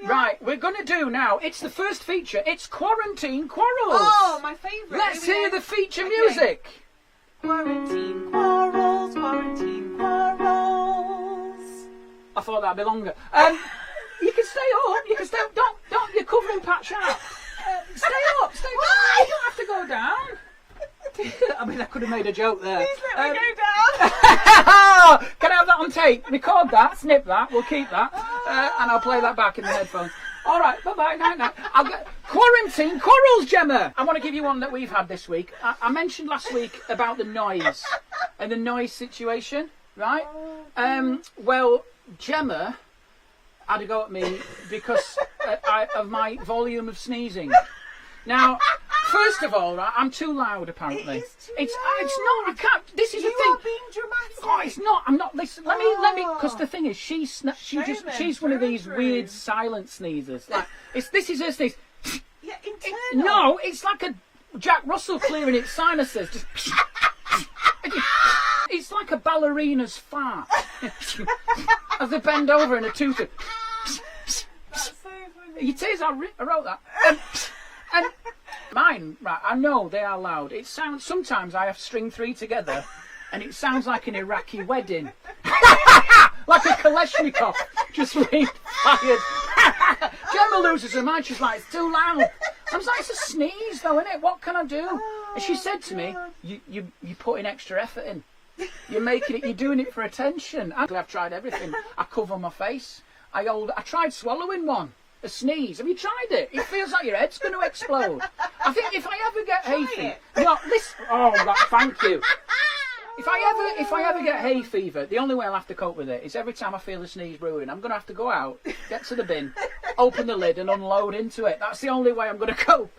Right, we're going to do now, it's the first feature, it's Quarantine Quarrels. Oh, my favourite. Let's hear the feature music. Quarantine Quarrels, Quarantine Quarrels. I thought that'd be longer. You can stay up, you can stay up, don't, you're covering patch out. Stay up, stay up, you don't have to go down. I mean, I could have made a joke there. Please let me go down. Can I have that on tape? Record that, snip that, we'll keep that, and I'll play that back in the headphones. All right, bye-bye, night-night. I'll get Quarantine Quarrels, Jemma. I want to give you one that we've had this week. I mentioned last week about the noise and the noise situation, right? Well, Jemma had a go at me because of my volume of sneezing. Now, first of all, right, I'm too loud. Apparently, it's not. I can't. This is the thing. You are being dramatic. Oh, it's not. I'm not. Listen. Let me. Because the thing is, she's one of these weird silent sneezers. Like this is her sneeze. Yeah, internal. No, it's like a Jack Russell clearing its sinuses. Just. It's like a ballerina's fart. As they bend over in a tutu. That's so funny. You tears. I wrote that. And mine, right, I know they are loud. It sounds, sometimes I have to string three together and it sounds like an Iraqi wedding. Like a Kalashnikov just being fired. Jemma loses her mind, she's like, it's too loud. I was like, it's a sneeze though, isn't it? What can I do? And she said to me, you're putting extra effort in. You're making it, you're doing it for attention. I've tried everything. I cover my face. I tried swallowing one. A sneeze. Have you tried it? It feels like your head's going to explode. I think if I ever get hay fever, no, listen. Oh, thank you. If I ever get hay fever, the only way I'll have to cope with it is every time I feel a sneeze brewing, I'm going to have to go out, get to the bin, open the lid, and unload into it. That's the only way I'm going to cope.